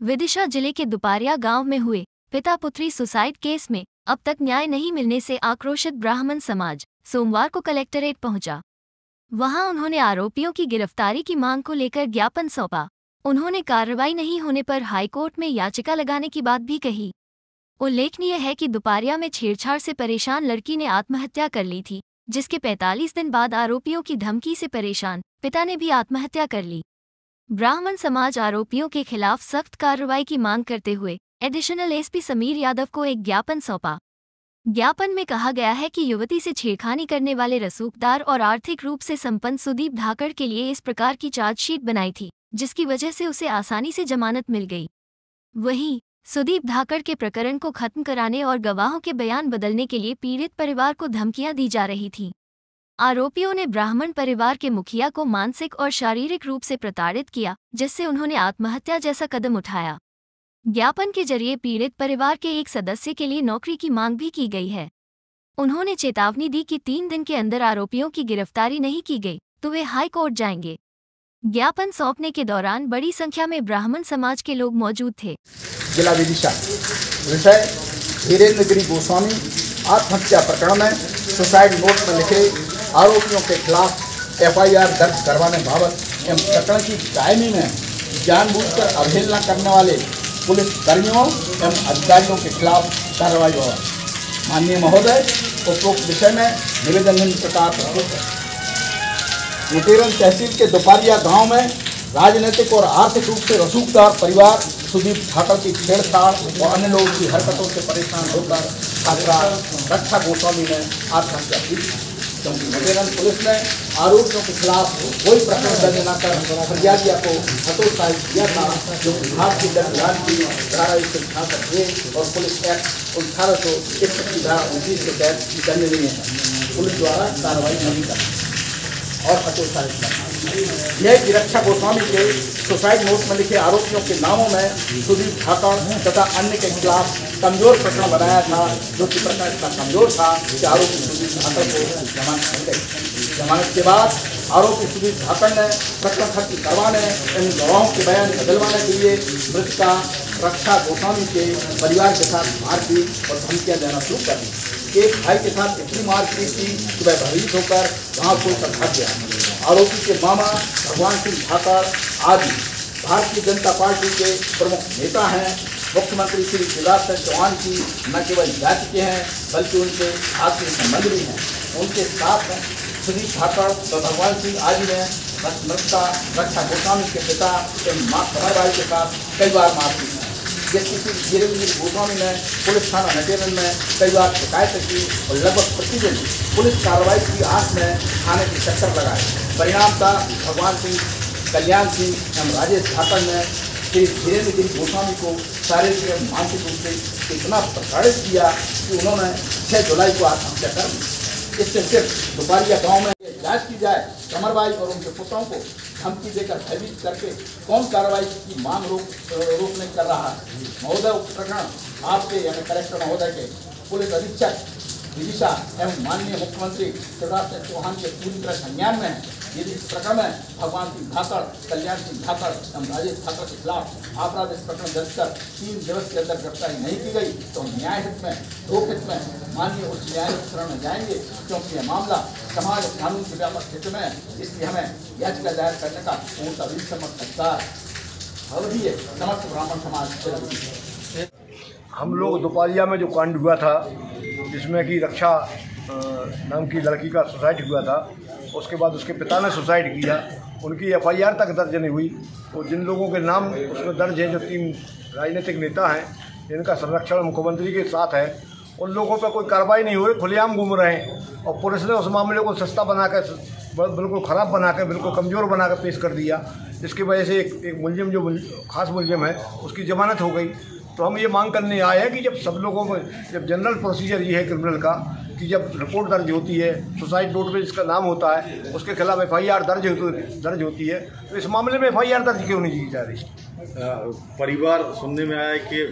विदिशा जिले के दुपारिया गांव में हुए पिता पुत्री सुसाइड केस में अब तक न्याय नहीं मिलने से आक्रोशित ब्राह्मण समाज सोमवार को कलेक्टरेट पहुंचा। वहां उन्होंने आरोपियों की गिरफ्तारी की मांग को लेकर ज्ञापन सौंपा। उन्होंने कार्रवाई नहीं होने पर हाईकोर्ट में याचिका लगाने की बात भी कही। उल्लेखनीय है कि दुपारिया में छेड़छाड़ से परेशान लड़की ने आत्महत्या कर ली थी, जिसके 45 दिन बाद आरोपियों की धमकी से परेशान पिता ने भी आत्महत्या कर ली। ब्राह्मण समाज आरोपियों के खिलाफ सख्त कार्रवाई की मांग करते हुए एडिशनल एसपी समीर यादव को एक ज्ञापन सौंपा। ज्ञापन में कहा गया है कि युवती से छेड़खानी करने वाले रसूखदार और आर्थिक रूप से संपन्न सुदीप धाकड़ के लिए इस प्रकार की चार्जशीट बनाई थी, जिसकी वजह से उसे आसानी से जमानत मिल गई। वहीं सुदीप धाकड़ के प्रकरण को खत्म कराने और गवाहों के बयान बदलने के लिए पीड़ित परिवार को धमकियां दी जा रही थीं। आरोपियों ने ब्राह्मण परिवार के मुखिया को मानसिक और शारीरिक रूप से प्रताड़ित किया, जिससे उन्होंने आत्महत्या जैसा कदम उठाया। ज्ञापन के जरिए पीड़ित परिवार के एक सदस्य के लिए नौकरी की मांग भी की गई है। उन्होंने चेतावनी दी कि 3 दिन के अंदर आरोपियों की गिरफ्तारी नहीं की गई तो वे हाई कोर्ट जाएंगे। ज्ञापन सौंपने के दौरान बड़ी संख्या में ब्राह्मण समाज के लोग मौजूद थे। जिला विदिशा विषय धीरेन्द्र गिरी गोस्वामी आत्महत्या प्रकरण में सुसाइड नोट में लिखे आरोपियों के खिलाफ एफआईआर दर्ज करवाने बाबत एवं प्रकरण की कायमी में जानबूझकर अवहेलना करने वाले पुलिस कर्मियों एवं अधिकारियों के खिलाफ कार्रवाई होगा। माननीय महोदय, उपरोक्त विषय में निवेदन निम्न प्रकार प्रस्तुत है। मुटेरन तहसील के दुपारिया गांव में राजनीतिक और आर्थिक रूप से रसूखदार परिवार सुदीप धाकड़ की छेड़छाड़ और अन्य लोगों की हरकतों से परेशान होकर छात्रा रक्षा गोस्वामी ने आत्महत्या की, क्योंकि मुटेरन पुलिस ने आरोपियों के खिलाफ कोई प्रकरण दर्ज न कर फरियादिया को हतोत्साहित किया था, जो विभाग की दंड की धारा 166 और पुलिस एक्ट 1861 की धारा 29 के तहत दंडनीय है। पुलिस द्वारा कार्रवाई नहीं करना और हतोत्साहित करना। यह कि रक्षा गोस्वामी के सुसाइड नोट में लिखे आरोपियों के नामों में सुदीप धाकड़ तथा अन्य के खिलाफ कमजोर प्रकरण बनाया था, जो कि प्रकरण इतना कमजोर था कि आरोपी सुदीप धाकड़ को जमानत मिल गई। जमानत के बाद आरोपी सुदीप धाकड़ ने प्रकरण खत्म करवाने एवं गवाहों के बयान बदलवाने के लिए मृतका रक्षा गोस्वामी के परिवार के साथ मारपीट और धमकियां देना शुरू कर दी। एक भाई के साथ इतनी मारपीट की कि वह भयभीत होकर गांव छोड़कर भाग गया। आरोपी के मामा भगवान सिंह धाकड़ आदि भारतीय जनता पार्टी के प्रमुख नेता हैं। मुख्यमंत्री श्री शिवराज सिंह चौहान की न केवल जाति के हैं बल्कि उनके आत्मीय संबंध भी हैं। उनके साथ सुदीप धाकड़ व भगवान सिंह आदि ने मृतका रक्षा गोस्वामी के पिता एवं मां कमरबाई के साथ कई बार मारपीट की, जिसकी धीरेन्द्र गिरी गोस्वामी ने पुलिस थाना नटेरन में कई बार शिकायत की और लगभग प्रतिदिन पुलिस कार्रवाई की आस में थाने के चक्कर लगाए। परिणाम था भगवान सिंह, कल्याण सिंह एवं राजेश धाकड़ ने श्री धीरेन्द्र गिरी गोस्वामी को शारीरिक एवं मानसिक रूप से इतना प्रताड़ित किया कि उन्होंने 6 जुलाई को आत्महत्या कर दी। इससे सिर्फ दुपारिया गांव में जांच की जाए, कमरबाई और उनके पुत्रों को धमकी देकर भयभीत करके कौन कार्रवाई की मांग रोक नहीं कर रहा है। महोदय, प्रकरण आपके यानी कलेक्टर महोदय के पुलिस अधीक्षक विदिशा एवं माननीय मुख्यमंत्री शिवराज सिंह चौहान के पूरी तरह संज्ञान में है। यदि इस प्रकरण में भगवान सिंह धाकड़, कल्याण सिंह धाकड़ एवं राजेश धाकड़ के खिलाफ आपराधिक प्रकरण दर्ज कर 3 दिवस के अंदर गिरफ्तारी नहीं की गई तो न्याय हित में, लोक हित में माननीय उच्च न्यायालय के शरण में जाएंगे, क्योंकि यह मामला समाज और कानून के व्यापक हित में है। इसलिए हमें याचिका दायर करने का पूर्ण विधिसम्मत अधिकार अवधि है। समस्त ब्राह्मण समाज हम लोग दोपहरिया में जो कांड हुआ था, जिसमें कि रक्षा नाम की लड़की का सुसाइड हुआ था, उसके बाद उसके पिता ने सुसाइड किया, उनकी एफआईआर तक दर्ज नहीं हुई। तो जिन लोगों के नाम उसमें दर्ज हैं, जो 3 राजनीतिक नेता हैं जिनका संरक्षण मुख्यमंत्री के साथ है, उन लोगों पर कोई कार्रवाई नहीं हो रही, खुलेआम घूम रहे हैं। और पुलिस ने उस मामले को सस्ता बनाकर, बिल्कुल ख़राब बनाकर, बिल्कुल कमज़ोर बनाकर पेश कर दिया, जिसकी वजह से एक मुलजिम, जो खास मुलजिम है, उसकी जमानत हो गई। तो हम ये मांग करने आए हैं कि जब सब लोगों को, जब जनरल प्रोसीजर ये है क्रिमिनल का कि जब रिपोर्ट दर्ज होती है, सुसाइड नोट में जिसका नाम होता है, उसके खिलाफ एफआईआर दर्ज होती है, तो इस मामले में एफआईआर दर्ज क्यों नहीं की जा रही। परिवार सुनने में आया है कि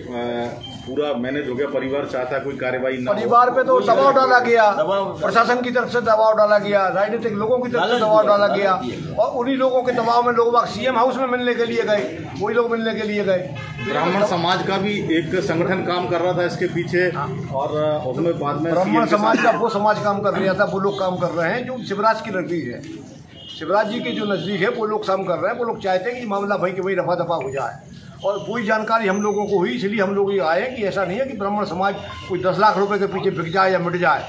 पूरा मैनेज हो गया, परिवार चाहता कोई कार्रवाई ना, परिवार पे तो दबाव डाला गया, प्रशासन की तरफ से दबाव डाला गया, राजनीतिक लोगों की तरफ से दबाव डाला गया, और उन्हीं लोगों के दबाव में लोग सीएम हाउस में मिलने के लिए गए, वही लोग मिलने के लिए गए। ब्राह्मण समाज का भी एक संगठन काम कर रहा था इसके पीछे, और उसमें बाद में ब्राह्मण समाज का वो समाज काम कर रहा था, वो लोग काम कर रहे हैं जो शिवराज की नजदीक है, शिवराज जी के जो नज़दीक है वो लोग काम कर रहे हैं। वो लोग चाहते हैं कि मामला भाई कि वही रफा दफा हो जाए, और पूरी जानकारी हम लोगों को हुई, इसलिए हम लोग ये आए कि ऐसा नहीं है कि ब्राह्मण समाज कोई 10 लाख रुपए के पीछे बिक जाए या मिट जाए।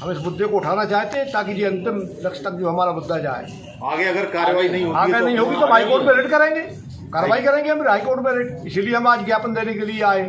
हम इस मुद्दे को उठाना चाहते हैं ताकि ये अंतिम लक्ष्य तक जो हमारा मुद्दा जाए। आगे अगर कार्रवाई नहीं होगी तो हाईकोर्ट में रिट करेंगे, कार्रवाई करेंगे हम हाईकोर्ट में रिट, इसीलिए हम आज ज्ञापन देने के लिए आए।